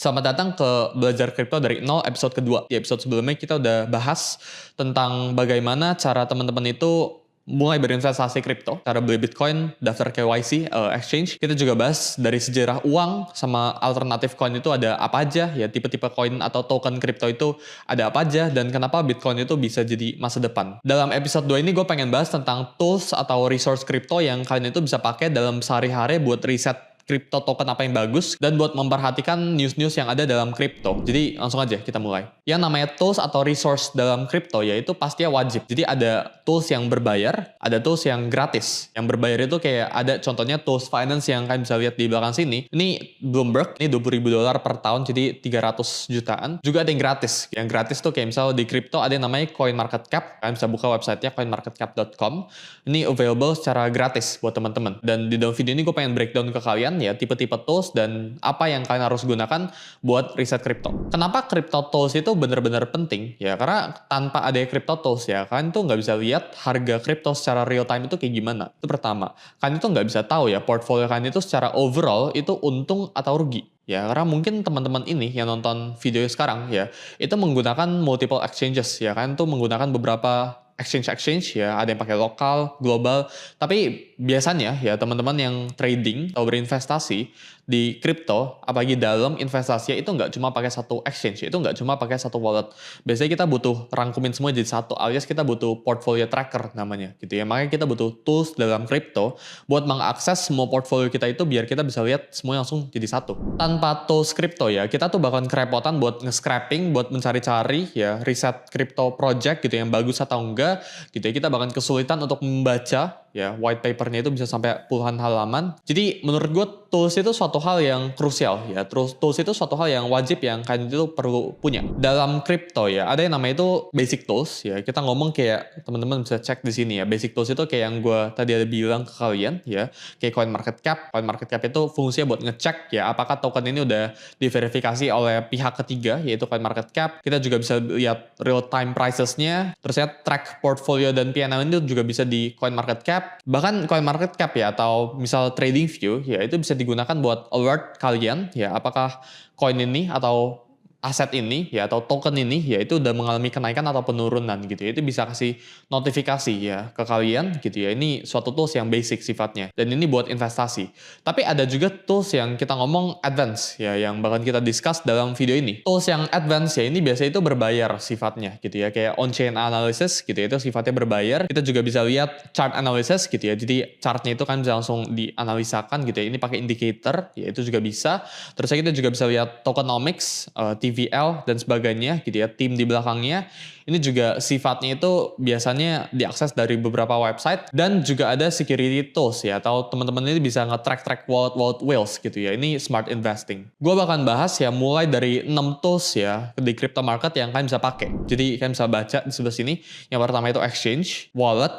Selamat datang ke Belajar Kripto dari Nol episode kedua. Di episode sebelumnya kita udah bahas tentang bagaimana cara teman-teman itu mulai berinvestasi kripto, cara beli Bitcoin, daftar KYC, exchange. Kita juga bahas dari sejarah uang sama alternatif coin itu ada apa aja, ya tipe-tipe coin atau token kripto itu ada apa aja, dan kenapa Bitcoin itu bisa jadi masa depan. Dalam episode 2 ini gue pengen bahas tentang tools atau resource kripto yang kalian itu bisa pakai dalam sehari-hari buat riset kripto token apa yang bagus dan buat memperhatikan news-news yang ada dalam kripto. Jadi langsung aja kita mulai. Yang namanya tools atau resource dalam kripto yaitu pastinya wajib. Jadi ada tools yang berbayar, ada tools yang gratis. Yang berbayar itu kayak ada contohnya tools finance yang kalian bisa lihat di belakang sini. Ini Bloomberg, ini $20.000 per tahun jadi 300 jutaan. Juga ada yang gratis. Yang gratis tuh kayak misal di kripto ada yang namanya CoinMarketCap. Kalian bisa buka websitenya coinmarketcap.com. Ini available secara gratis buat teman-teman. Dan di dalam video ini gue pengen breakdown ke kalian ya tipe-tipe tools dan apa yang kalian harus gunakan buat riset kripto. Kenapa crypto tools itu benar-benar penting? Ya karena tanpa ada crypto tools ya kalian tuh nggak bisa lihat harga kripto secara real time itu kayak gimana. Itu pertama. Kalian itu nggak bisa tahu ya portfolio kalian itu secara overall itu untung atau rugi. Ya, karena mungkin teman-teman ini yang nonton video sekarang ya, itu menggunakan multiple exchanges ya kan tuh menggunakan beberapa exchange ya, ada yang pakai lokal, global, tapi biasanya ya teman-teman yang trading atau berinvestasi di kripto, apalagi dalam investasinya itu nggak cuma pakai satu exchange, itu nggak cuma pakai satu wallet. Biasanya kita butuh rangkumin semua jadi satu, alias kita butuh portfolio tracker namanya gitu ya. Makanya kita butuh tools dalam kripto buat mengakses semua portfolio kita itu biar kita bisa lihat semuanya langsung jadi satu. Tanpa tools kripto ya, kita tuh bakalan kerepotan buat nge-scraping, buat mencari-cari ya riset kripto project gitu yang bagus atau enggak gitu ya. Kita bakalan kesulitan untuk membaca ya white papernya itu bisa sampai puluhan halaman. Jadi menurut gue tools itu suatu hal yang krusial ya. Tools itu suatu hal yang wajib yang kalian itu perlu punya. Dalam kripto ya ada yang namanya itu basic tools ya. Kita ngomong kayak teman-teman bisa cek di sini ya. Basic tools itu kayak yang gue tadi ada bilang ke kalian ya. Kayak CoinMarketCap. CoinMarketCap itu fungsinya buat ngecek ya apakah token ini udah diverifikasi oleh pihak ketiga yaitu CoinMarketCap. Kita juga bisa lihat real time pricesnya. Terus ya track portfolio dan P&L itu juga bisa di CoinMarketCap. Bahkan CoinMarketCap ya atau misal TradingView ya itu bisa digunakan buat alert kalian ya apakah coin ini atau aset ini ya atau token ini ya itu udah mengalami kenaikan atau penurunan gitu ya. Itu bisa kasih notifikasi ya ke kalian gitu ya. Ini suatu tools yang basic sifatnya dan ini buat investasi. Tapi ada juga tools yang kita ngomong advance ya yang bakal kita discuss dalam video ini. Tools yang advance ya ini biasanya itu berbayar sifatnya gitu ya. Kayak on-chain analysis gitu ya itu sifatnya berbayar. Kita juga bisa lihat chart analysis gitu ya. Jadi chartnya itu kan bisa langsung dianalisakan gitu ya. Ini pakai indicator ya itu juga bisa. Terus kita juga bisa lihat tokenomics, TVL dan sebagainya gitu ya, tim di belakangnya. Ini juga sifatnya itu biasanya diakses dari beberapa website dan juga ada security tools ya atau teman-teman ini bisa nge-track wallet whales gitu ya. Ini smart investing. Gue bakal bahas ya mulai dari 6 tools ya di crypto market yang kalian bisa pakai. Jadi kalian bisa baca di sebelah sini. Yang pertama itu exchange, wallet,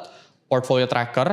portfolio tracker,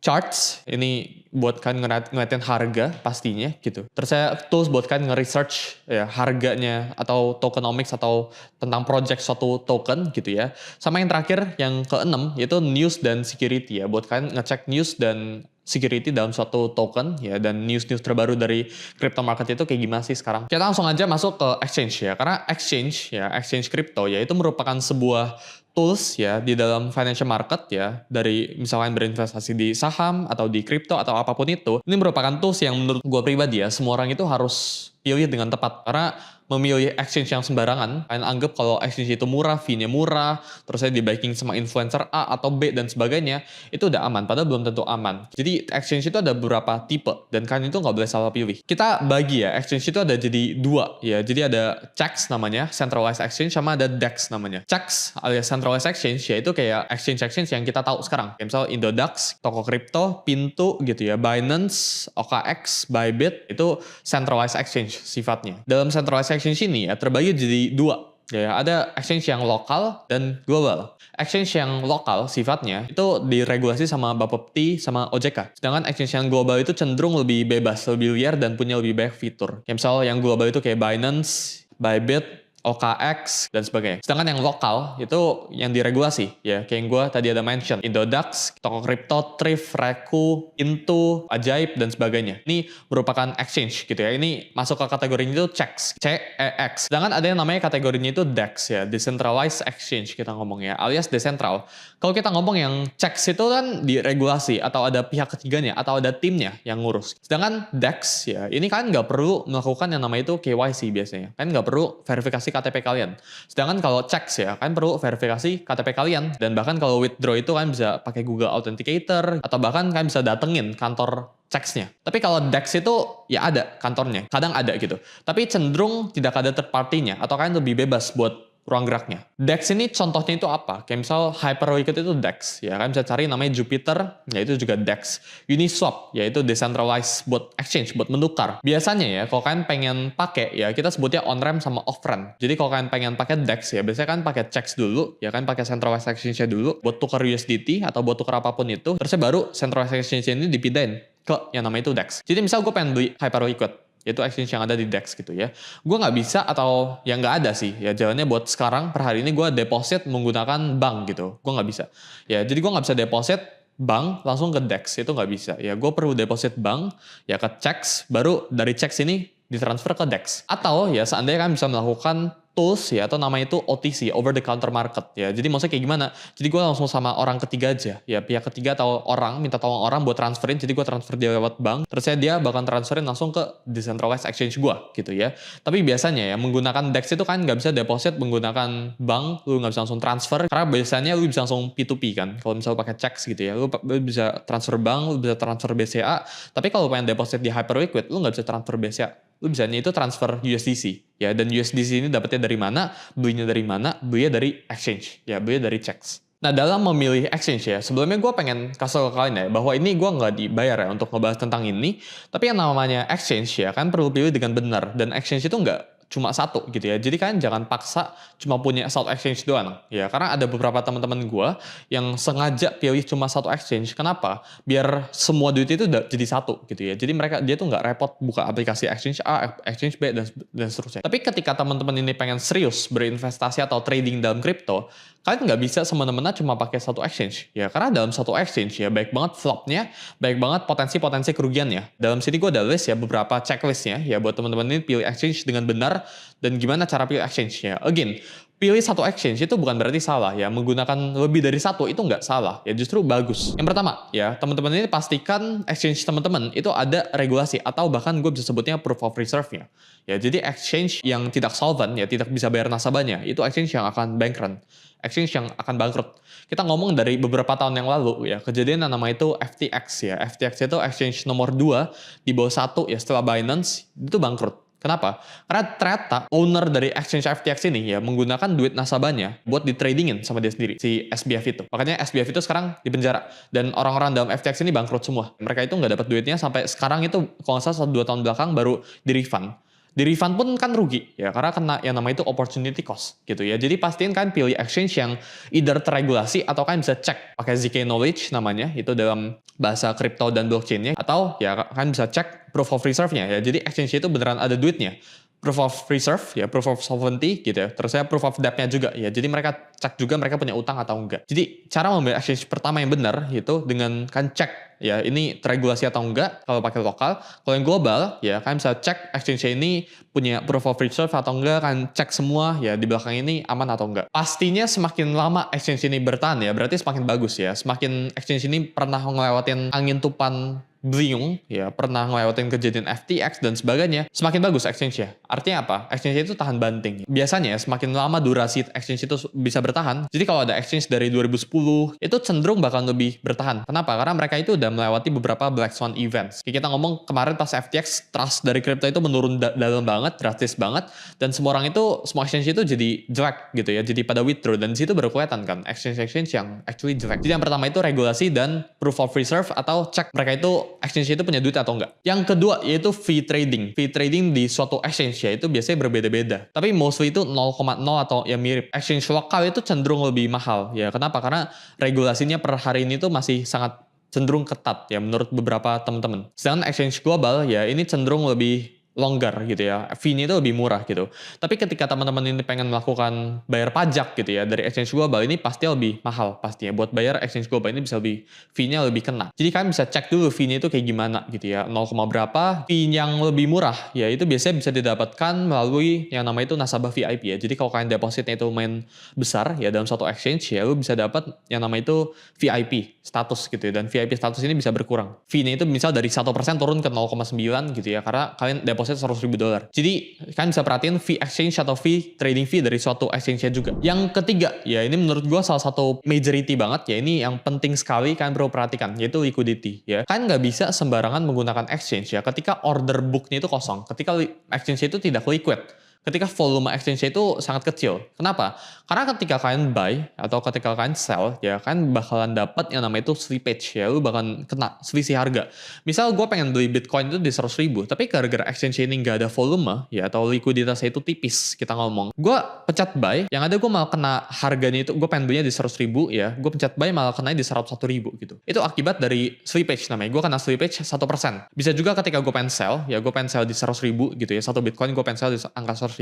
charts, ini buat kalian ngeliatin harga pastinya gitu. Terus saya tools buat kalian nge-research ya harganya atau tokenomics atau tentang project suatu token gitu ya. Sama yang terakhir yang keenam yaitu news dan security ya. Buat kalian ngecek news dan security dalam suatu token ya dan news-news terbaru dari crypto market itu kayak gimana sih sekarang. Kita langsung aja masuk ke exchange ya. Karena exchange crypto ya itu merupakan sebuah tools ya di dalam financial market ya dari misalnya berinvestasi di saham atau di kripto atau apapun itu. Ini merupakan tools yang menurut gue pribadi ya semua orang itu harus pilih dengan tepat karena memilih exchange yang sembarangan, kalian anggap kalau exchange itu murah, fee-nya murah, terus saya di backing sama influencer A atau B dan sebagainya, itu udah aman, padahal belum tentu aman. Jadi exchange itu ada beberapa tipe, dan kalian itu nggak boleh salah pilih. Kita bagi ya, exchange itu ada jadi dua ya, jadi ada CEX namanya, Centralized Exchange, sama ada DEX namanya. CEX alias Centralized Exchange, ya itu kayak exchange yang kita tahu sekarang. Kayak misal Indodax, Toko Kripto, Pintu gitu ya, Binance, OKX, Bybit, itu Centralized Exchange sifatnya. Dalam Centralized Exchange ini ya terbagi jadi dua. Ya, ada exchange yang lokal dan global. Exchange yang lokal sifatnya itu diregulasi sama Bapepti sama OJK. Sedangkan exchange yang global itu cenderung lebih bebas, lebih liar dan punya lebih banyak fitur. Kayak misal yang global itu kayak Binance, Bybit, OKX, dan sebagainya. Sedangkan yang lokal itu yang diregulasi, ya kayak yang gue tadi ada mention, Indodax, toko kripto, Thrift, Reku, Into, Ajaib, dan sebagainya. Ini merupakan exchange gitu ya. Ini masuk ke kategorinya itu CEX, CEX. Sedangkan ada yang namanya kategorinya itu DEX ya, Decentralized Exchange kita ngomong ya, alias desentral. Kalau kita ngomong yang CEX itu kan diregulasi atau ada pihak ketiganya atau ada timnya yang ngurus. Sedangkan DEX ya, ini kan nggak perlu melakukan yang namanya itu KYC biasanya. Kan nggak perlu verifikasi KTP kalian. Sedangkan kalau CEX ya, kan perlu verifikasi KTP kalian. Dan bahkan kalau withdraw itu kan bisa pakai Google Authenticator, atau bahkan kan bisa datengin kantor CEX-nya. Tapi kalau DEX itu ya ada kantornya, kadang ada gitu. Tapi cenderung tidak ada third party-nya, atau kalian lebih bebas buat ruang geraknya. DEX ini contohnya itu apa? Kayak misal Hyperliquid itu DEX, ya kan bisa cari namanya Jupiter, yaitu juga DEX. Uniswap, yaitu decentralized buat exchange, buat menukar. Biasanya ya, kalau kalian pengen pakai, ya kita sebutnya on-ramp sama off-ramp. Jadi kalau kalian pengen pakai DEX ya, biasanya kan pakai CEX dulu, ya kan pakai centralized exchange-nya dulu, buat tukar USDT atau buat tukar apapun itu, terus baru centralized exchange ini dipindahin ke yang namanya itu DEX. Jadi misal gue pengen beli Hyperliquid, yaitu exchange yang ada di DEX gitu ya. Gue nggak bisa, atau yang nggak ada sih ya jalannya buat sekarang per hari ini gue deposit menggunakan bank gitu. Gue nggak bisa. Ya jadi gue nggak bisa deposit bank langsung ke DEX, itu nggak bisa. Ya gue perlu deposit bank ya ke CEX, baru dari CEX ini ditransfer ke DEX. Atau ya seandainya kan bisa melakukan tools ya, atau namanya itu OTC, over the counter market ya. Jadi maksudnya kayak gimana? Jadi gue langsung sama orang ketiga aja ya, pihak ketiga atau orang minta tolong orang buat transferin. Jadi gue transfer dia lewat bank, terus dia bakal transferin langsung ke decentralized exchange gue gitu ya. Tapi biasanya ya menggunakan DEX itu kan nggak bisa deposit menggunakan bank, lu nggak bisa langsung transfer karena biasanya lu bisa langsung P2P kan. Kalau misalnya pakai CEX gitu ya, lu bisa transfer bank, lu bisa transfer BCA. Tapi kalau pengen deposit di Hyperliquid, lu nggak bisa transfer BCA. Lu bisanya itu transfer USDC ya, dan USDC ini dapetnya dari mana, belinya dari mana, belinya dari exchange ya, belinya dari CEX. Nah dalam memilih exchange ya, sebelumnya gue pengen kasih ke kalian ya, bahwa ini gue nggak dibayar ya untuk ngebahas tentang ini, tapi yang namanya exchange ya kan perlu pilih dengan benar, dan exchange itu nggak cuma satu gitu ya. Jadi kalian jangan paksa cuma punya satu exchange doang ya, karena ada beberapa teman-teman gue yang sengaja pilih cuma satu exchange. Kenapa? Biar semua duit itu jadi satu gitu ya. Jadi dia tuh nggak repot buka aplikasi exchange A, exchange B, dan seterusnya. Tapi ketika teman-teman ini pengen serius berinvestasi atau trading dalam kripto, kalian nggak bisa semena-mena cuma pakai satu exchange ya, karena dalam satu exchange ya baik banget flopnya, baik banget potensi kerugiannya. Dalam sini gue ada list ya, beberapa checklistnya ya buat teman-teman ini pilih exchange dengan benar, dan gimana cara pilih exchange-nya. Again, pilih satu exchange itu bukan berarti salah ya, menggunakan lebih dari satu itu nggak salah ya, justru bagus. Yang pertama ya, teman-teman ini pastikan exchange teman-teman itu ada regulasi, atau bahkan gue bisa sebutnya proof of reserve-nya ya. Jadi exchange yang tidak solvent ya, tidak bisa bayar nasabahnya, itu exchange yang akan bankrupt, exchange yang akan bangkrut. Kita ngomong dari beberapa tahun yang lalu ya, kejadian yang nama itu FTX ya. FTX itu exchange nomor 2 di bawah 1 ya setelah Binance, itu bangkrut. Kenapa? Karena ternyata owner dari exchange FTX ini ya menggunakan duit nasabahnya buat di-tradingin sama dia sendiri, si SBF itu. Makanya SBF itu sekarang di penjara, dan orang-orang dalam FTX ini bangkrut semua. Mereka itu nggak dapat duitnya sampai sekarang itu, kalau nggak salah 1-2 tahun belakang baru di-refund. Di refund pun kan rugi ya, karena kena yang namanya itu opportunity cost gitu ya. Jadi pastiin kan pilih exchange yang either terregulasi, atau kan bisa cek pakai ZK Knowledge namanya itu dalam bahasa crypto dan blockchainnya, atau ya kan bisa cek proof of reserve-nya ya. Jadi exchange itu beneran ada duitnya. Proof of reserve ya, proof of sovereignty gitu ya. Terus saya proof of debt-nya juga ya. Jadi mereka cek juga mereka punya utang atau enggak. Jadi cara memilih exchange pertama yang benar itu dengan kan cek ya ini terregulasi atau enggak kalau pakai lokal. Kalau yang global ya kan bisa cek exchange ini punya proof of reserve atau enggak, kan cek semua ya di belakang ini aman atau enggak. Pastinya semakin lama exchange ini bertahan ya, berarti semakin bagus ya. Semakin exchange ini pernah ngelewatin angin tupan beliung ya, pernah ngelewatin kejadian FTX dan sebagainya, semakin bagus exchange-nya. Artinya apa? Exchange itu tahan banting. Biasanya semakin lama durasi exchange itu bisa bertahan. Jadi kalau ada exchange dari 2010 itu cenderung bakal lebih bertahan. Kenapa? Karena mereka itu udah melewati beberapa black swan events. Kayak kita ngomong kemarin pas FTX, trust dari crypto itu menurun dalam banget, drastis banget, dan semua orang itu, semua exchange itu jadi jelek gitu ya, jadi pada withdraw, dan di situ baru kelihatan kan exchange yang actually jelek. Jadi yang pertama itu regulasi dan proof of reserve, atau cek mereka itu exchange itu punya duit atau enggak. Yang kedua yaitu fee trading. Fee trading di suatu exchange ya itu biasanya berbeda-beda. Tapi mostly itu 0,0 atau ya mirip. Exchange lokal itu cenderung lebih mahal ya. Kenapa? Karena regulasinya per hari ini tuh masih sangat cenderung ketat ya menurut beberapa teman-teman. Sedangkan exchange global ya ini cenderung lebih longgar gitu ya, fee-nya itu lebih murah gitu. Tapi ketika teman-teman ini pengen melakukan bayar pajak gitu ya dari exchange global, ini pasti lebih mahal pastinya. Buat bayar exchange global ini bisa lebih, fee-nya lebih kena. Jadi kalian bisa cek dulu fee-nya itu kayak gimana gitu ya, 0, berapa. Fee yang lebih murah ya itu biasanya bisa didapatkan melalui yang namanya itu nasabah VIP ya. Jadi kalau kalian depositnya itu lumayan besar ya dalam suatu exchange ya, lu bisa dapat yang namanya itu VIP status gitu ya. Dan VIP status ini bisa berkurang. Fee-nya itu misal dari 1% turun ke 0,9 gitu ya, karena kalian deposit $100.000. Jadi kalian bisa perhatiin fee exchange atau fee trading fee dari suatu exchange-nya juga. Yang ketiga, ya ini menurut gue salah satu majority banget ya, ini yang penting sekali kalian perlu perhatikan, yaitu liquidity ya. Kalian nggak bisa sembarangan menggunakan exchange ya ketika order book-nya itu kosong, ketika exchange itu tidak liquid. Ketika volume exchange itu sangat kecil. Kenapa? Karena ketika kalian buy atau ketika kalian sell, ya kan bakalan dapat yang namanya itu slippage ya, lu bakalan kena selisih harga. Misal gue pengen beli Bitcoin itu di 100.000, tapi gara-gara exchange ini nggak ada volume ya atau likuiditasnya itu tipis, kita ngomong. Gue pencet buy, yang ada gue malah kena harganya itu, gue pengen belinya di 100.000 ya, gue pencet buy malah kena di 101.000 gitu. Itu akibat dari slippage namanya. Gue kena slippage 1%. Bisa juga ketika gue pengen sell, ya gue pengen sell di 100.000 gitu ya, satu Bitcoin gue pengen sell di angka 100.000,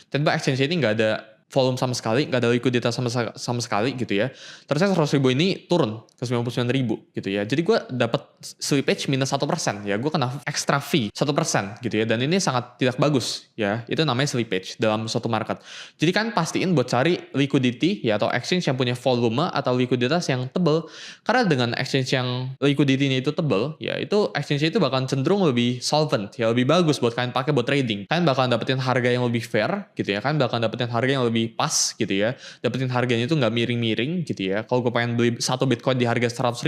tiba exchange ini nggak ada volume sama sekali, nggak ada likuiditas sama sekali gitu ya. Terusnya 100.000 ini turun ke 99.000 gitu ya. Jadi gue dapat slippage minus 1% ya. Gue kena extra fee 1% gitu ya. Dan ini sangat tidak bagus ya. Itu namanya slippage dalam suatu market. Jadi kan pastiin buat cari liquidity ya atau exchange yang punya volume atau likuiditas yang tebal. Karena dengan exchange yang liquidity-nya itu tebal ya, itu exchange itu bakal cenderung lebih solvent ya, lebih bagus buat kalian pakai buat trading. Kalian bakalan dapetin harga yang lebih fair gitu ya. Kalian bakalan dapetin harga yang lebih pas gitu ya, dapetin harganya itu nggak miring-miring gitu ya. Kalau gue pengen beli satu Bitcoin di harga 100.000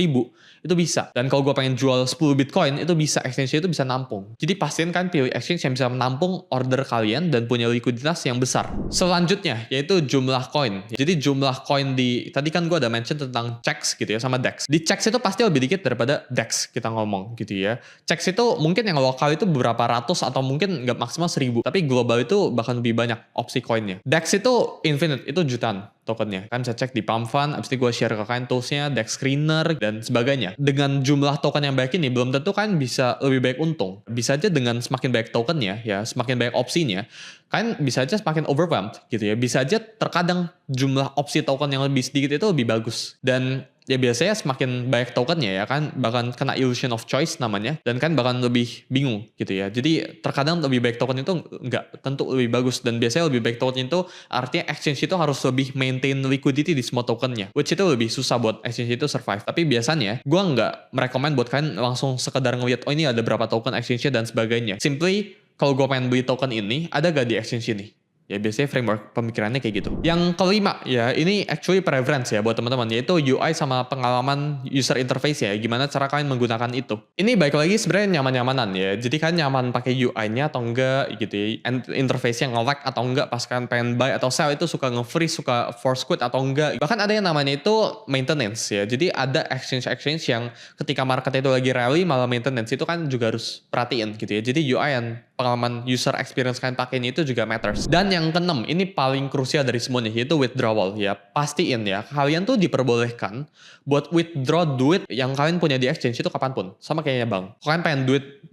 itu bisa, dan kalau gue pengen jual 10 Bitcoin itu bisa, exchange itu bisa nampung. Jadi pastiin kan pilih exchange yang bisa menampung order kalian dan punya likuiditas yang besar. Selanjutnya yaitu jumlah koin. Jadi jumlah koin di, tadi kan gue ada mention tentang CHEX gitu ya sama DEX. Di CHEX itu pasti lebih dikit daripada DEX kita ngomong gitu ya. CHEX itu mungkin yang lokal itu beberapa ratus atau mungkin nggak maksimal 1.000, tapi global itu bahkan lebih banyak opsi koinnya. DEX itu infinite, itu jutaan tokennya. Kalian bisa cek di Pump Fund, abis itu gue share ke kalian toolsnya, DEX Screener, dan sebagainya. Dengan jumlah token yang banyak ini, belum tentu kalian bisa lebih baik untung. Bisa aja dengan semakin banyak tokennya, ya semakin banyak opsinya, kalian bisa aja semakin overwhelmed gitu ya. Bisa aja terkadang jumlah opsi token yang lebih sedikit itu lebih bagus. Dan ya biasanya semakin banyak tokennya ya kan bahkan kena illusion of choice namanya, dan kan bahkan lebih bingung gitu ya. Jadi terkadang lebih baik token itu nggak tentu lebih bagus, dan biasanya lebih baik token itu artinya exchange itu harus lebih maintain liquidity di semua tokennya, which itu lebih susah buat exchange itu survive. Tapi biasanya gue nggak merekomend buat kalian langsung sekedar ngeliat oh ini ada berapa token exchange-nya dan sebagainya. Simply kalau gue pengen beli token ini ada gak di exchange ini. Ya biasanya framework pemikirannya kayak gitu. Yang kelima ya, ini actually preference ya buat teman-teman, yaitu UI sama pengalaman user interface ya, gimana cara kalian menggunakan itu. Ini baik lagi sebenarnya nyaman-nyamanan ya. Jadi kan nyaman pakai UI-nya atau enggak gitu ya. Interface-nya nge-lag atau enggak pas kalian pengen buy atau sell itu suka nge-freeze, suka force quit atau enggak. Bahkan ada yang namanya itu maintenance ya. Jadi ada exchange yang ketika market itu lagi rally malah maintenance, itu kan juga harus perhatiin gitu ya. Jadi UI dan pengalaman user experience kalian pakai ini itu juga matters. Dan yang keenam, ini paling krusial dari semuanya, yaitu withdrawal ya. Pastiin ya, kalian tuh diperbolehkan buat withdraw duit yang kalian punya di exchange itu kapanpun. Sama kayaknya bank. Kalau kalian pengen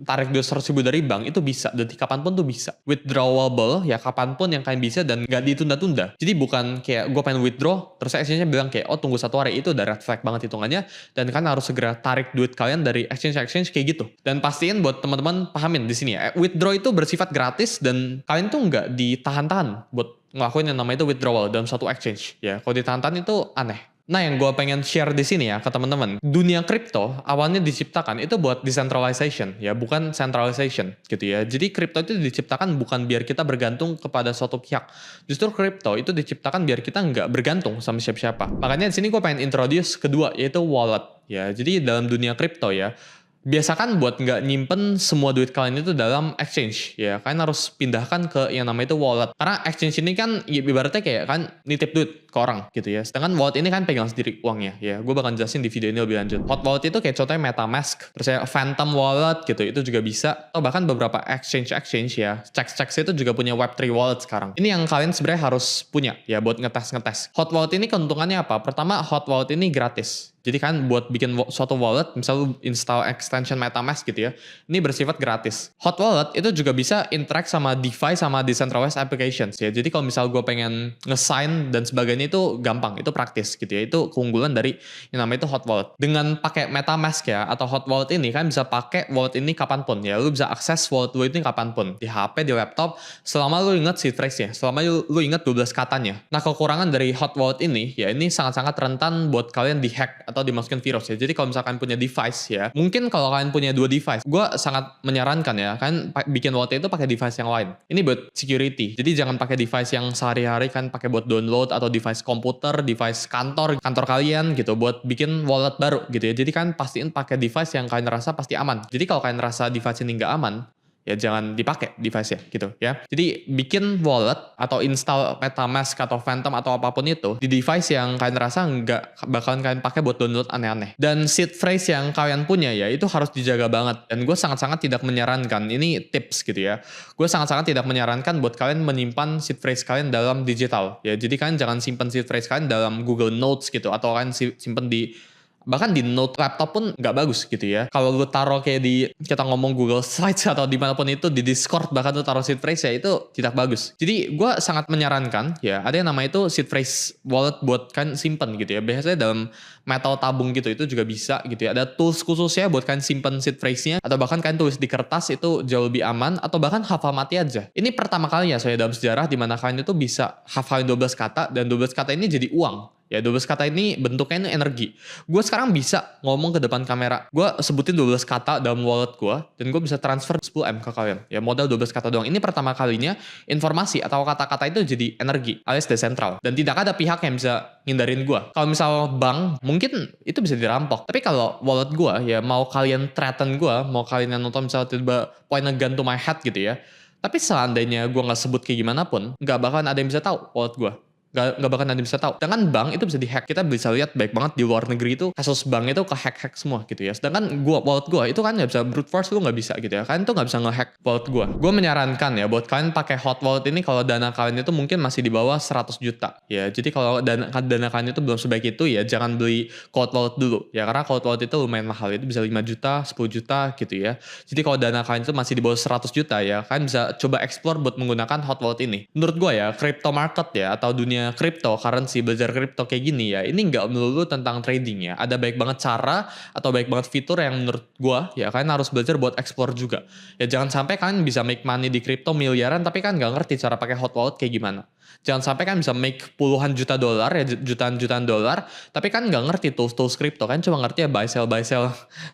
tarik duit 100.000 dari bank, itu bisa. Jadi kapanpun tuh bisa. Withdrawable ya kapanpun yang kalian bisa dan gak ditunda-tunda. Jadi bukan kayak gue pengen withdraw, terus exchange-nya bilang kayak, oh tunggu 1 hari, itu udah red flag banget hitungannya. Dan kan harus segera tarik duit kalian dari exchange kayak gitu. Dan pastiin buat teman-teman pahamin di sini ya, withdraw itu bersifat gratis dan kalian tuh nggak ditahan-tahan buat ngelakuin yang namanya itu withdrawal dalam suatu exchange ya. Kalau ditahan-tahan itu aneh. Nah, yang gue pengen share di sini ya ke teman-teman, dunia kripto awalnya diciptakan itu buat decentralization ya, bukan centralization gitu ya. Jadi kripto itu diciptakan bukan biar kita bergantung kepada suatu pihak. Justru kripto itu diciptakan biar kita nggak bergantung sama siapa-siapa. Makanya di sini gue pengen introduce kedua, yaitu wallet ya. Jadi dalam dunia kripto ya, biasakan buat nggak nyimpen semua duit kalian itu dalam exchange ya. Kalian harus pindahkan ke yang namanya itu wallet. Karena exchange ini kan ibaratnya kayak kan nitip duit ke orang gitu ya. Sedangkan wallet ini kan pegang sendiri uangnya ya. Gue bakal jelasin di video ini lebih lanjut. Hot wallet itu kayak contohnya MetaMask, terus ya Phantom wallet gitu, itu juga bisa. Atau bahkan beberapa exchange ya. Chex itu juga punya Web3 wallet sekarang. Ini yang kalian sebenarnya harus punya ya buat ngetes. Hot wallet ini keuntungannya apa? Pertama, hot wallet ini gratis. Jadi kan buat bikin suatu wallet, misalnya lu install extension MetaMask gitu ya, ini bersifat gratis. Hot wallet itu juga bisa interact sama DeFi sama decentralized applications ya. Jadi kalau misal gue pengen nge-sign dan sebagainya itu gampang, itu praktis gitu ya. Itu keunggulan dari yang namanya itu hot wallet. Dengan pakai MetaMask ya, atau hot wallet ini kan bisa pakai wallet ini kapanpun ya. Lu bisa akses wallet lu ini kapanpun. Di HP, di laptop, selama lu inget seed phrase-nya, selama lu inget 12 katanya. Nah, kekurangan dari hot wallet ini, ya ini sangat-sangat rentan buat kalian dihack atau dimasukin virus ya. Jadi kalau misalkan punya device ya, mungkin kalau kalian punya 2 device, gue sangat menyarankan ya, kan bikin wallet itu pakai device yang lain. Ini buat security. Jadi jangan pakai device yang sehari-hari kan pakai buat download atau device komputer, device kantor kalian gitu buat bikin wallet baru gitu ya. Jadi kan pastiin pakai device yang kalian rasa pasti aman. Jadi kalau kalian rasa device ini nggak aman, ya jangan dipakai device-nya gitu ya. Jadi bikin wallet atau install MetaMask atau Phantom atau apapun itu di device yang kalian rasa nggak bakalan kalian pakai buat download aneh-aneh. Dan seed phrase yang kalian punya ya itu harus dijaga banget. Dan gue sangat-sangat tidak menyarankan, ini tips gitu ya. Gue sangat-sangat tidak menyarankan buat kalian menyimpan seed phrase kalian dalam digital ya. Jadi kalian jangan simpan seed phrase kalian dalam Google Notes gitu, atau kalian simpan di bahkan di note laptop pun nggak bagus gitu ya. Kalau lu taruh kayak di, kita ngomong Google Slides atau dimanapun itu, di Discord bahkan lu taruh seed phrase ya, itu tidak bagus. Jadi gue sangat menyarankan ya, ada yang namanya itu seed phrase wallet buat kan simpen gitu ya. Biasanya dalam metal tabung gitu, itu juga bisa gitu ya. Ada tools khususnya buat kan simpen seed phrase-nya, atau bahkan kan tulis di kertas, itu jauh lebih aman. Atau bahkan hafal mati aja. Ini pertama kalinya saya dalam sejarah dimana kalian itu bisa hafalin 12 kata, dan 12 kata ini jadi uang. Ya 12 kata ini bentuknya ini energi. Gue sekarang bisa ngomong ke depan kamera. Gue sebutin 12 kata dalam wallet gue, dan gue bisa transfer 10M ke kalian. Ya modal 12 kata doang. Ini pertama kalinya informasi atau kata-kata itu jadi energi alias desentral. Dan tidak ada pihak yang bisa ngindarin gue. Kalau misal bank, mungkin itu bisa dirampok. Tapi kalau wallet gue, ya mau kalian threaten gue, mau kalian yang nonton misalnya tiba-tiba point a gun to my head gitu ya. Tapi seandainya gue gak sebut kayak gimana pun, gak bakalan ada yang bisa tahu wallet gue. Gak bakal nanti bisa tahu. Sedangkan bank itu bisa dihack. Kita bisa lihat baik banget di luar negeri itu kasus bank itu ke hack semua gitu ya. Sedangkan wallet gue itu kan gak bisa brute force, lu gak bisa gitu ya. Kalian tuh gak bisa nge-hack wallet gue. Gue menyarankan ya buat kalian pakai hot wallet ini kalau dana kalian itu mungkin masih di bawah 100 juta ya. Jadi kalau dana kalian itu belum sebaik itu ya, jangan beli cold wallet dulu ya, karena cold wallet itu lumayan mahal. Itu bisa 5 juta, 10 juta gitu ya. Jadi kalau dana kalian itu masih di bawah 100 juta ya, kalian bisa coba explore buat menggunakan hot wallet ini. Menurut gue ya, crypto market ya, atau dunia crypto currency, belajar crypto kayak gini ya, ini nggak melulu tentang trading ya. Ada baik banget cara atau baik banget fitur yang menurut gua ya kalian harus belajar buat explore juga. Ya jangan sampai kalian bisa make money di crypto miliaran tapi kan nggak ngerti cara pakai hot wallet kayak gimana. Jangan sampai kan bisa make puluhan juta dolar ya, jutaan dolar, tapi kan nggak ngerti tools crypto, kan cuma ngerti ya buy sell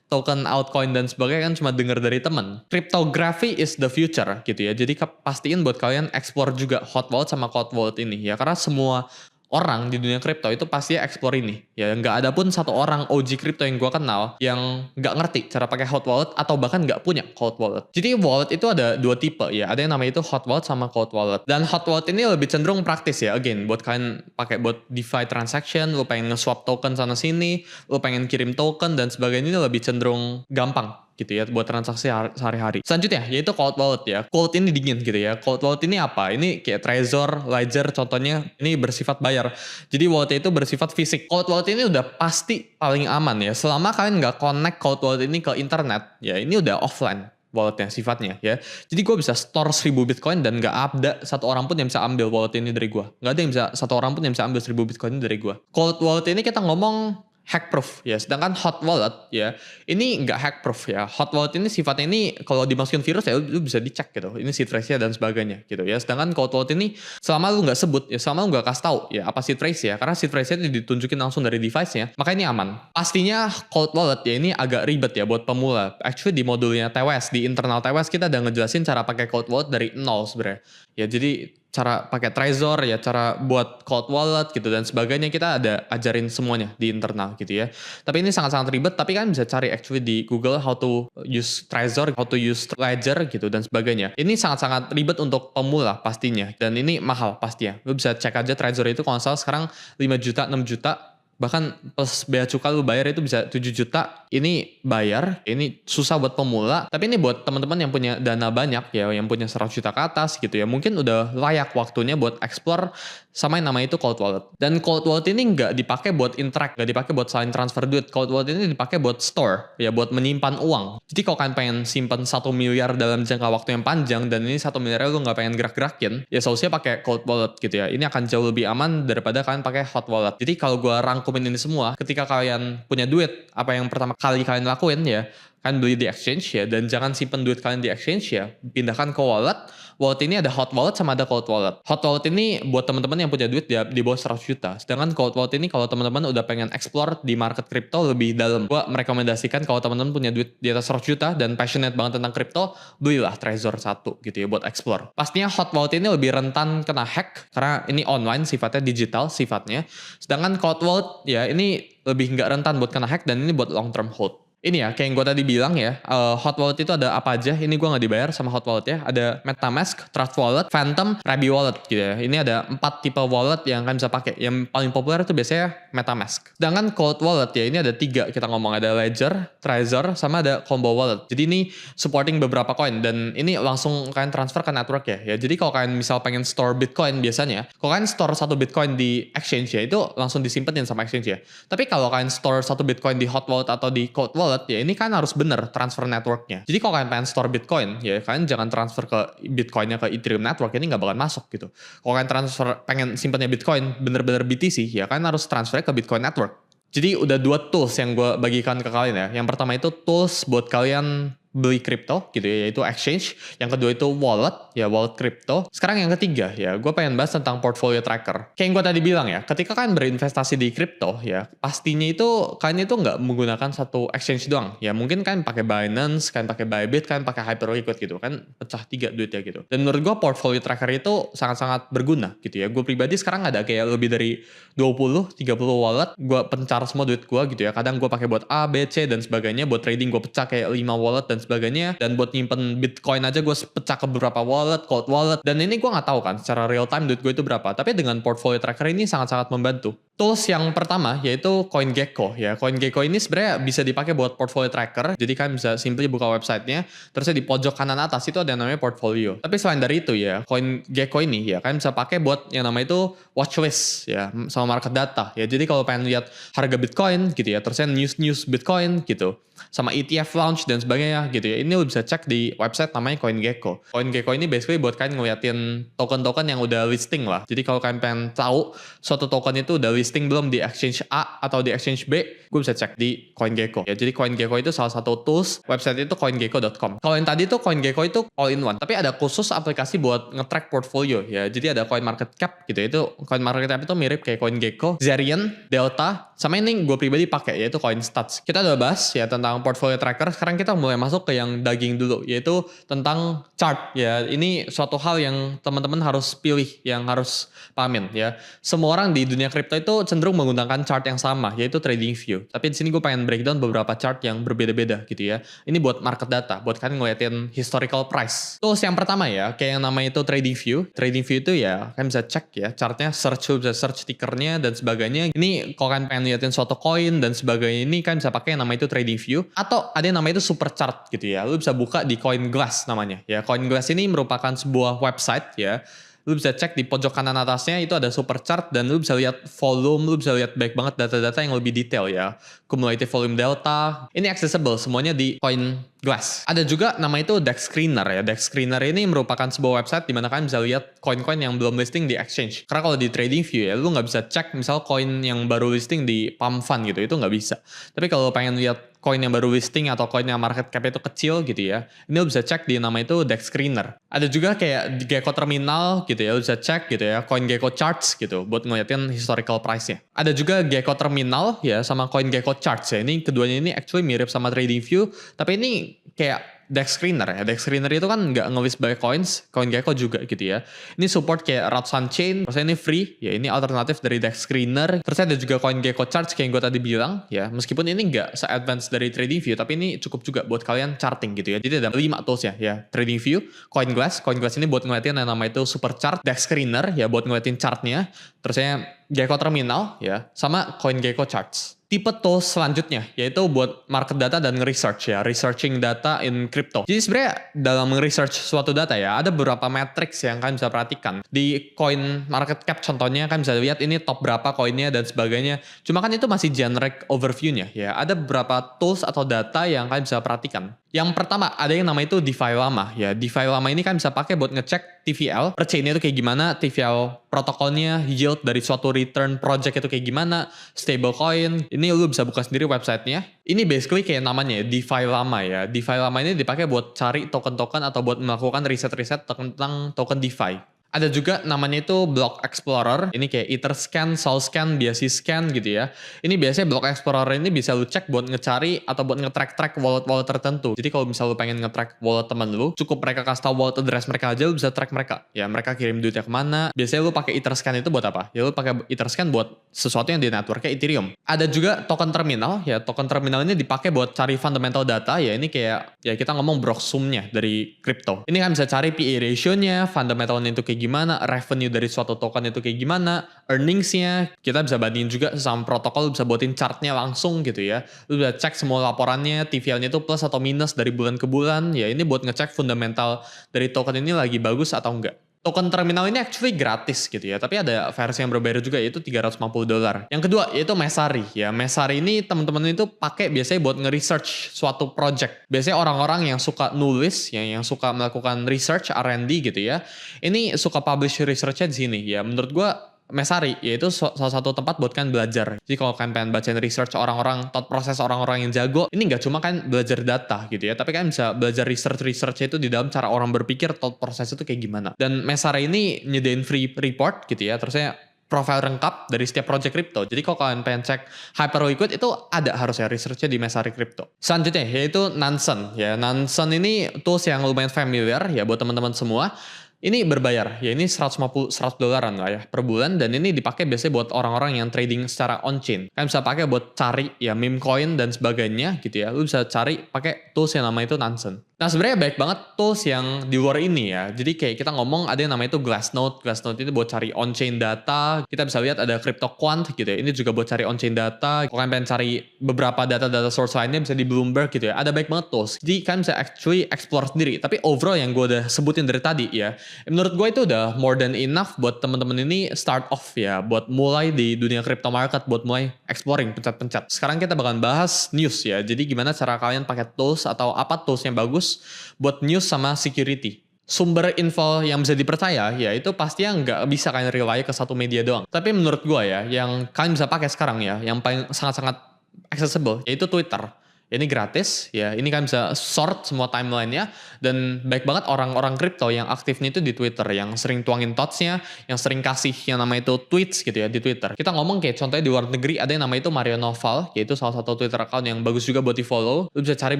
token altcoin dan sebagainya, kan cuma denger dari temen. Cryptography is the future gitu ya. Jadi pastiin buat kalian explore juga hot wallet sama cold wallet ini ya, karena semua orang di dunia kripto itu pasti explore ini ya. Nggak ada pun satu orang OG kripto yang gue kenal yang nggak ngerti cara pakai hot wallet atau bahkan nggak punya cold wallet. Jadi wallet itu ada 2 tipe ya, ada yang namanya itu hot wallet sama cold wallet. Dan hot wallet ini lebih cenderung praktis ya, again buat kalian pakai buat DeFi transaction, lu pengen nge-swap token sana sini, lu pengen kirim token dan sebagainya, ini lebih cenderung gampang gitu ya buat transaksi sehari-hari. Selanjutnya yaitu cold wallet ya. Cold ini dingin gitu ya. Cold wallet ini apa? Ini kayak Trezor, Ledger contohnya, ini bersifat bayar. Jadi wallet itu bersifat fisik. Cold wallet ini udah pasti paling aman ya. Selama kalian nggak connect cold wallet ini ke internet, ya ini udah offline walletnya sifatnya ya. Jadi gue bisa store 1000 Bitcoin dan nggak ada satu orang pun yang bisa ambil wallet ini dari gue. Nggak ada yang bisa, satu orang pun yang bisa ambil 1000 Bitcoin ini dari gue. Cold wallet ini kita ngomong hack proof ya, sedangkan hot wallet ya ini nggak hack proof ya. Hot wallet ini sifatnya ini kalau dimasukin virus ya lu bisa dicek gitu, ini seed phrase-nya dan sebagainya gitu ya. Sedangkan cold wallet ini selama lu nggak sebut ya, selama lu nggak kasih tahu ya apa seed phrase ya, karena seed phrase-nya ditunjukin langsung dari device-nya, maka ini aman. Pastinya cold wallet ya ini agak ribet ya buat pemula. Actually di modulnya TWS, di internal TWS kita udah ngejelasin cara pakai cold wallet dari nol sebenarnya ya. Jadi cara pakai Trezor ya, cara buat cold wallet gitu dan sebagainya, kita ada ajarin semuanya di internal gitu ya. Tapi ini sangat-sangat ribet, tapi kan bisa cari actually di Google how to use Trezor, how to use Ledger gitu dan sebagainya. Ini sangat-sangat ribet untuk pemula pastinya dan ini mahal pastinya. Lu bisa cek aja Trezor itu kalau salah sekarang 5 juta, 6 juta. Bahkan plus bea cukai lu bayar itu bisa 7 juta. Ini bayar, ini susah buat pemula. Tapi ini buat teman-teman yang punya dana banyak ya, yang punya 100 juta ke atas gitu ya. Mungkin udah layak waktunya buat explore sama yang namanya itu cold wallet. Dan cold wallet ini nggak dipakai buat interact, nggak dipakai buat saling transfer duit. Cold wallet ini dipakai buat store, ya buat menyimpan uang. Jadi kalau kalian pengen simpan 1 miliar dalam jangka waktu yang panjang dan ini 1 miliar lu nggak pengen gerak-gerakin, ya solusinya pakai cold wallet gitu ya. Ini akan jauh lebih aman daripada kalian pakai hot wallet. Jadi kalau gua rangkumin ini semua, ketika kalian punya duit, apa yang pertama kali kalian lakuin ya, kalian beli di exchange ya, dan jangan simpen duit kalian di exchange ya, pindahkan ke wallet. Wallet ini ada hot wallet sama ada cold wallet. Hot wallet ini buat teman-teman yang punya duit di bawah 100 juta. Sedangkan cold wallet ini kalau teman-teman udah pengen explore di market crypto lebih dalam. Gua merekomendasikan kalau teman-teman punya duit di atas 100 juta dan passionate banget tentang crypto, belilah Trezor 1 gitu ya buat explore. Pastinya hot wallet ini lebih rentan kena hack karena ini online sifatnya, digital sifatnya. Sedangkan cold wallet ya ini lebih nggak rentan buat kena hack dan ini buat long term hold. Ini ya, kayak yang gue tadi bilang ya, hot wallet itu ada apa aja, ini gue nggak dibayar sama hot wallet ya, ada MetaMask, Trust Wallet, Phantom, Rabi Wallet gitu ya. Ini ada 4 tipe wallet yang kalian bisa pakai. Yang paling populer itu biasanya MetaMask. Sedangkan cold wallet ya, ini ada 3 kita ngomong, ada Ledger, Trezor, sama ada Combo Wallet. Jadi ini supporting beberapa coin dan ini langsung kalian transfer ke network ya. Jadi kalau kalian misal pengen store Bitcoin biasanya, kalau kalian store 1 Bitcoin di exchange ya, itu langsung disimpenin sama exchange ya. Tapi kalau kalian store 1 Bitcoin di hot wallet atau di cold wallet, ya ini kan harus bener transfer networknya. Jadi kalau kalian pengen store Bitcoin, ya kalian jangan transfer ke Bitcoinnya ke Ethereum network, ini nggak bakal masuk gitu. Kalau kalian transfer pengen simpannya Bitcoin bener-bener BTC, ya kalian harus transfernya ke Bitcoin network. Jadi udah 2 tools yang gue bagikan ke kalian ya. Yang pertama itu tools buat kalian beli kripto gitu ya, yaitu exchange. Yang kedua itu wallet, ya wallet kripto. Sekarang yang ketiga ya, gue pengen bahas tentang portfolio tracker. Kayak yang gue tadi bilang ya, ketika kalian berinvestasi di kripto ya, pastinya itu kalian itu nggak menggunakan satu exchange doang. Ya mungkin kalian pakai Binance, kalian pakai Bybit, kalian pakai Hyperliquid gitu kan, pecah 3 duitnya gitu. Dan menurut gue portfolio tracker itu sangat-sangat berguna gitu ya. Gue pribadi sekarang ada kayak lebih dari 20-30 wallet. Gue pencar semua duit gue gitu ya. Kadang gue pakai buat A, B, C dan sebagainya. Buat trading gue pecah kayak 5 wallet dan sebagainya, dan buat nyimpen Bitcoin aja gue pecah ke beberapa wallet, cold wallet, dan ini gue nggak tahu kan secara real time duit gue itu berapa, tapi dengan portfolio tracker ini sangat-sangat membantu. Tools yang pertama yaitu CoinGecko ya. CoinGecko ini sebenarnya bisa dipakai buat portfolio tracker. Jadi kalian bisa simply buka websitenya, terusnya di pojok kanan atas itu ada yang namanya portfolio. Tapi selain dari itu ya, CoinGecko ini ya kalian bisa pakai buat yang namanya itu watchlist ya, sama market data ya. Jadi kalau pengen lihat harga Bitcoin gitu ya, terusnya news Bitcoin gitu, sama ETF launch dan sebagainya gitu ya. Ini lo bisa cek di website namanya CoinGecko. CoinGecko ini basically buat kalian ngeliatin token-token yang udah listing lah. Jadi kalau kalian pengen tahu suatu token itu udah listing belum di exchange A atau di exchange B, gue bisa cek di CoinGecko. Ya, jadi CoinGecko itu salah satu tools, website itu coingecko.com. Kalau yang tadi itu CoinGecko itu all in one, tapi ada khusus aplikasi buat nge-track portfolio ya. Jadi ada CoinMarketCap gitu. Itu CoinMarketCap itu mirip kayak CoinGecko, Zerion, Delta, sama ini gue pribadi pakai yaitu CoinStats. Kita udah bahas ya tentang portfolio tracker. Sekarang kita mulai masuk ke yang daging dulu, yaitu tentang chart ya. Ini suatu hal yang teman-teman harus pilih, yang harus pahamin ya. Semua orang di dunia kripto itu cenderung menggunakan chart yang sama, yaitu TradingView. Tapi di sini gue pengen breakdown beberapa chart yang berbeda-beda gitu ya. Ini buat market data, buat kalian ngeliatin historical price. Terus yang pertama ya, kayak yang namanya itu TradingView. TradingView itu ya, kalian bisa cek ya chartnya, search, bisa search tickernya dan sebagainya. Ini kalau kalian pengen liatin suatu coin dan sebagainya, ini kalian bisa pakai yang namanya itu TradingView. Atau ada yang namanya itu super chart gitu ya. Lu bisa buka di CoinGlass namanya ya. CoinGlass ini merupakan sebuah website ya. Lu bisa cek di pojok kanan atasnya itu ada super chart dan lu bisa lihat volume, lu bisa lihat baik banget data-data yang lebih detail ya. Cumulative volume delta. Ini accessible semuanya di CoinGlass. Ada juga nama itu Dex Screener ya. Dex Screener ini merupakan sebuah website di mana kalian bisa lihat koin-koin yang belum listing di exchange. Karena kalau di TradingView ya, lu nggak bisa cek misal koin yang baru listing di Palm Fund gitu, itu nggak bisa. Tapi kalau pengen lihat koin yang baru listing atau koin yang market cap itu kecil gitu ya, ini lo bisa cek di nama itu Dex Screener. Ada juga kayak Gecko Terminal gitu ya, lo bisa cek gitu ya, CoinGecko Charts gitu buat ngeliatin historical price-nya. Ada juga Gecko Terminal ya sama CoinGecko Charts ya. Ini keduanya ini actually mirip sama TradingView, tapi ini kayak Dex Screener ya. Dex Screener itu kan nggak nge-list by coins, CoinGecko juga gitu ya. Ini support kayak Ratsan Chain, terus ini free, ya ini alternatif dari Dex Screener. Terus ada juga CoinGecko Charts kayak yang gue tadi bilang ya. Meskipun ini nggak se-advance dari TradingView, tapi ini cukup juga buat kalian charting gitu ya. Jadi ada 5 tools ya. TradingView, CoinGlass ini buat ngeliatin yang nama itu Super Chart, Dex Screener ya buat ngeliatin chartnya. Terusnya Gecko Terminal ya, sama CoinGecko Charts. Tipe tools selanjutnya yaitu buat market data dan research ya, researching data in crypto. Jadi sebenarnya dalam research suatu data ya, ada beberapa metrics yang kalian bisa perhatikan. Di coin market cap contohnya kan bisa lihat ini top berapa koinnya dan sebagainya. Cuma kan itu masih generic overview-nya ya. Ada beberapa tools atau data yang kalian bisa perhatikan. Yang pertama ada yang namanya itu DeFi Lama ya. DeFi Lama ini kan bisa pakai buat ngecek TVL, per chain-nya itu kayak gimana, TVL protokolnya, yield dari suatu return project itu kayak gimana, stablecoin. Ini lu bisa buka sendiri websitenya. Ini basically kayak namanya DeFi Lama ya. DeFi Lama ini dipakai buat cari token-token atau buat melakukan riset-riset tentang token DeFi. Ada juga namanya itu Block Explorer. Ini kayak Etherscan, Solscan, Biasiscan gitu ya. Ini biasanya Block Explorer ini bisa lu cek buat ngecari atau buat nge-track wallet-wallet tertentu. Jadi kalau misalnya lu pengen nge-track wallet temen lu, cukup mereka kasih tau wallet address mereka aja, lu bisa track mereka. Ya mereka kirim duitnya kemana. Biasanya lu pakai Etherscan itu buat apa? Ya lu pakai Etherscan buat sesuatu yang di networknya Ethereum. Ada juga token terminal. Ya token terminal ini dipakai buat cari fundamental data. Ya ini kayak ya kita ngomong Broxum-nya dari crypto. Ini kan bisa cari PE ratio-nya, fundamentalnya itu kayak gimana, revenue dari suatu token itu kayak gimana, earnings-nya, kita bisa bandingin juga sama protokol, bisa buatin chart-nya langsung gitu ya. Lu bisa cek semua laporannya, TVL-nya itu plus atau minus dari bulan ke bulan, ya ini buat ngecek fundamental dari token ini lagi bagus atau enggak. Token terminal ini actually gratis gitu ya, tapi ada versi yang berbayar juga yaitu $350. Yang kedua yaitu Messari ya. Messari ini teman-teman itu pakai biasanya buat nge-research suatu project. Biasanya orang-orang yang suka nulis ya, yang suka melakukan research R&D gitu ya. Ini suka publish research-nya di sini ya. Menurut gua Messari yaitu salah satu tempat buat kalian belajar. Jadi kalau kalian pengen bacain research orang-orang, thought proses orang-orang yang jago, ini nggak cuma kan belajar data gitu ya, tapi kalian bisa belajar research itu di dalam cara orang berpikir, thought proses itu kayak gimana. Dan Messari ini nyediain free report gitu ya, terusnya profil lengkap dari setiap project crypto. Jadi kalau kalian pengen cek Hyperliquid itu ada harusnya researchnya di Messari Crypto. Selanjutnya yaitu Nansen ya. Nansen ini tools yang lumayan familiar ya buat teman-teman semua. Ini berbayar, ya ini $100 lah ya per bulan, dan ini dipakai biasanya buat orang-orang yang trading secara on-chain. Kalian bisa pakai buat cari ya meme coin dan sebagainya gitu ya. Lu bisa cari pakai tools yang namanya itu Nansen. Nah sebenarnya baik banget tools yang di luar ini ya. Jadi kayak kita ngomong ada yang namanya itu Glassnode. Glassnode itu buat cari on-chain data. Kita bisa lihat ada CryptoQuant gitu ya. Ini juga buat cari on-chain data. Kalau kalian pengen cari beberapa data-data source lainnya bisa di Bloomberg gitu ya. Ada baik banget tools. Jadi kalian bisa actually explore sendiri. Tapi overall yang gue udah sebutin dari tadi ya, menurut gue itu udah more than enough buat temen-temen ini start off ya. Buat mulai di dunia crypto market. Buat mulai exploring, pencet-pencet. Sekarang kita bakalan bahas news ya. Jadi gimana cara kalian pakai tools atau apa tools yang bagus buat news sama security. Sumber info yang bisa dipercaya ya itu pastinya nggak bisa kalian rely ke satu media doang. Tapi menurut gue ya, yang kalian bisa pakai sekarang ya, yang paling sangat-sangat accessible yaitu Twitter. Ini gratis ya, ini kan bisa sort semua timeline-nya, dan baik banget orang-orang kripto yang aktifnya itu di Twitter, yang sering tuangin thoughts-nya, yang sering kasih yang nama itu tweets gitu ya di Twitter. Kita ngomong kayak contohnya di luar negeri ada yang nama itu Mario Naval, yaitu salah satu Twitter account yang bagus juga buat di-follow. Lu bisa cari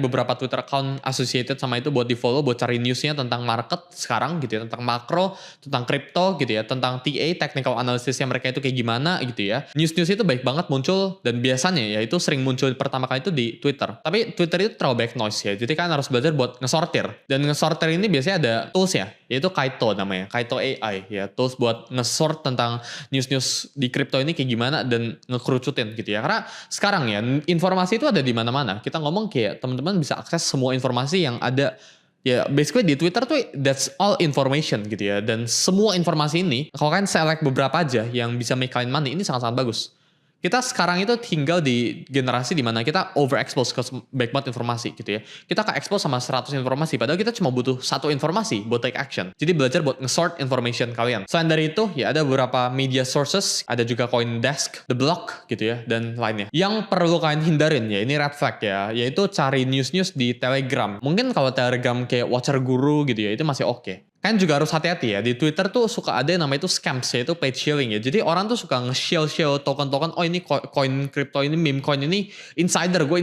beberapa Twitter account associated sama itu buat di-follow, buat cari news-nya tentang market sekarang gitu ya, tentang makro, tentang kripto gitu ya, tentang TA, technical analysis-nya mereka itu kayak gimana gitu ya. News-news itu baik banget muncul, dan biasanya ya itu sering muncul pertama kali itu di Twitter. Tapi Twitter itu terlalu banyak noise ya, jadi kan harus belajar buat ngesortir. Dan ngesortir ini biasanya ada tools ya, yaitu Kaito namanya, Kaito AI ya, tools buat ngesort tentang news-news di kripto ini kayak gimana dan ngekerucutin gitu ya. Karena sekarang ya informasi itu ada di mana-mana. Kita ngomong kayak teman-teman bisa akses semua informasi yang ada. Ya, basically di Twitter tuh that's all information gitu ya. Dan semua informasi ini, kalau kalian select beberapa aja yang bisa make kalian money, ini sangat-sangat bagus. Kita sekarang itu tinggal di generasi di mana kita overexpose ke banyak banget informasi gitu ya. Kita ke-expose sama 100 informasi, padahal kita cuma butuh satu informasi buat take action. Jadi belajar buat nge-sort information kalian. Selain dari itu, ya ada beberapa media sources, ada juga CoinDesk, The Block gitu ya, dan lainnya. Yang perlu kalian hindarin ya, ini red flag ya, yaitu cari news-news di Telegram. Mungkin kalau Telegram kayak Watcher Guru gitu ya, itu masih oke. Kalian juga harus hati-hati ya, di Twitter tuh suka ada yang namanya itu scams, yaitu paid sharing ya. Jadi orang tuh suka nge-share token-token, oh ini koin crypto ini, meme coin ini, insider, gue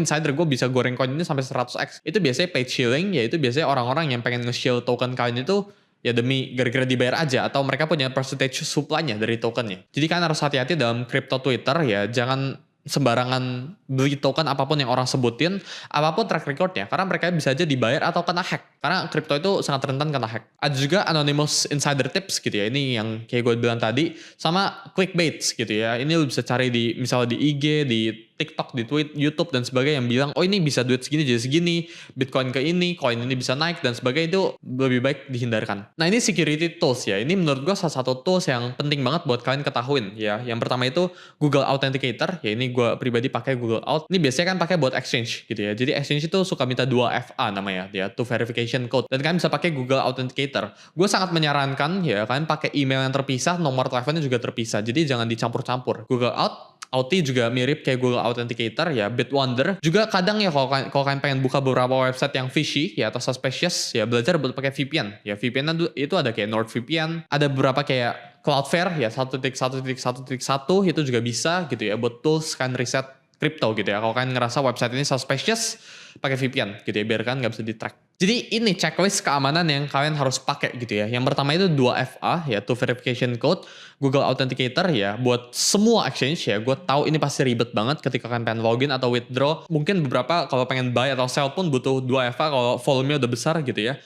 bisa goreng koin ini sampai 100x. Itu biasanya paid sharing, yaitu biasanya orang-orang yang pengen nge-share token kalian itu ya demi gara-gara dibayar aja, atau mereka punya percentage supply-nya dari tokennya. Jadi kalian harus hati-hati dalam crypto Twitter ya, jangan sembarangan beli token apapun yang orang sebutin, apapun track recordnya, karena mereka bisa aja dibayar atau kena hack, karena crypto itu sangat rentan kena hack. Ada juga anonymous insider tips gitu ya, ini yang kayak gue bilang tadi, sama clickbaits gitu ya, ini lu bisa cari di misalnya di IG, di TikTok, di tweet, YouTube dan sebagainya yang bilang, oh ini bisa duit segini jadi segini, Bitcoin ke ini, koin ini bisa naik dan sebagainya, itu lebih baik dihindarkan. Nah ini security tools ya, ini menurut gue salah satu tools yang penting banget buat kalian ketahuin ya. Yang pertama itu Google Authenticator, ya ini gue pribadi pakai Google Auth. Ini biasanya kan pakai buat exchange gitu ya. Jadi exchange itu suka minta 2FA namanya ya, two verification code. Dan kalian bisa pakai Google Authenticator. Gue sangat menyarankan ya kalian pakai email yang terpisah, nomor teleponnya juga terpisah. Jadi jangan dicampur-campur. Google Auth juga mirip kayak Google Authenticator ya, Bitwonder. Juga kadang ya kalau kalian pengen buka beberapa website yang fishy ya atau suspicious ya, belajar buat pakai VPN. Ya VPN itu ada kayak NordVPN, ada beberapa kayak Cloudflare ya 1.1.1.1 itu juga bisa gitu ya buat tools kan riset crypto gitu ya. Kalau kalian ngerasa website ini suspicious, pakai VPN gitu ya biar kan nggak bisa di-track. Jadi ini checklist keamanan yang kalian harus pakai gitu ya. Yang pertama itu 2FA ya, two verification code, Google Authenticator ya buat semua exchange ya. Gue tahu ini pasti ribet banget ketika kalian pengen login atau withdraw. Mungkin beberapa kalau pengen buy atau sell pun butuh 2FA kalau volumenya udah besar gitu ya.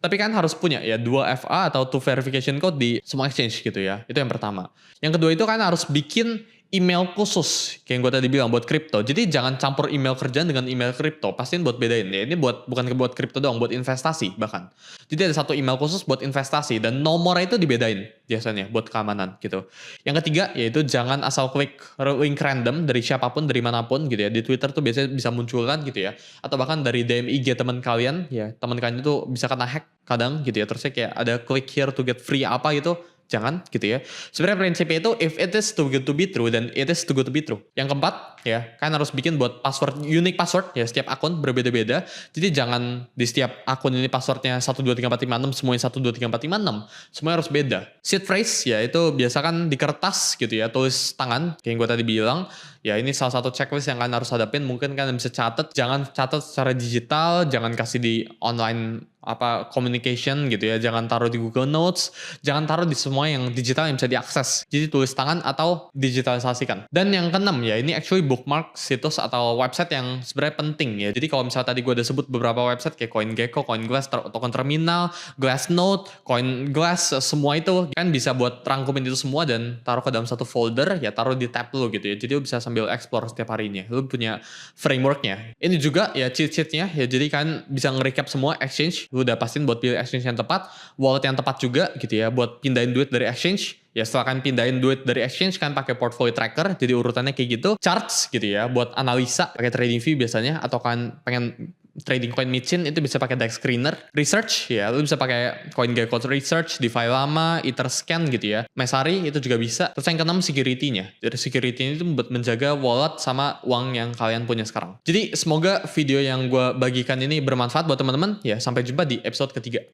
Tapi kan harus punya ya 2FA atau two verification code di semua exchange gitu ya. Itu yang pertama. Yang kedua itu kan harus bikin email khusus kayak yang gue tadi bilang buat kripto. Jadi jangan campur email kerjaan dengan email kripto. Pastiin buat bedain ya. Ini bukan buat kripto doang, buat investasi bahkan. Jadi ada satu email khusus buat investasi dan nomornya itu dibedain biasanya buat keamanan gitu. Yang ketiga yaitu jangan asal klik link random dari siapapun, dari manapun gitu ya. Di Twitter tuh biasanya bisa munculkan gitu ya. Atau bahkan dari DM IG teman kalian ya. Teman kalian itu bisa kena hack kadang gitu ya. Terusnya kayak ada click here to get free apa gitu. Jangan gitu ya. Sebenarnya prinsipnya itu if it is too good to be true, then it is too good to be true. Yang keempat ya, kalian harus bikin buat password, unique password ya, setiap akun berbeda-beda. Jadi jangan di setiap akun ini passwordnya 1234566 semuanya 1234556. Semuanya harus beda. Seed phrase ya itu biasa kan di kertas gitu ya, tulis tangan kayak yang gue tadi bilang. Ya ini salah satu checklist yang kalian harus hadapin. Mungkin kalian bisa catat, jangan catat secara digital, jangan kasih di online communication gitu ya, jangan taruh di Google Notes, jangan taruh di semua yang digital yang bisa diakses. Jadi tulis tangan atau digitalisasikan. Dan yang keenam ya, ini actually bookmark situs atau website yang sebenarnya penting ya. Jadi kalau misalnya tadi gue udah sebut beberapa website kayak CoinGecko, CoinGlass, token terminal, Glassnode, CoinGlass, semua itu kan bisa buat rangkumin itu semua dan taruh ke dalam satu folder ya, taruh di tab lu gitu ya. Jadi lu bisa sambil explore setiap harinya. Lu punya frameworknya. Ini juga ya cheat-sheetnya ya, jadi kan bisa nge-recap semua exchange. Lu udah pastiin buat pilih exchange yang tepat, wallet yang tepat juga gitu ya, buat pindahin duit dari exchange. Ya setelah kan pindahin duit dari exchange kan pakai portfolio tracker, jadi urutannya kayak gitu. Charts gitu ya, buat analisa pakai trading view biasanya, atau kan pengen trading coin micin itu bisa pakai DEX screener. Research ya, lu bisa pakai CoinGecko Research, DeFi Lama, Etherscan gitu ya. Mesari itu juga bisa. Terus yang keenam security-nya. Dari security itu buat menjaga wallet sama uang yang kalian punya sekarang. Jadi semoga video yang gue bagikan ini bermanfaat buat teman-teman. Ya sampai jumpa di episode ketiga.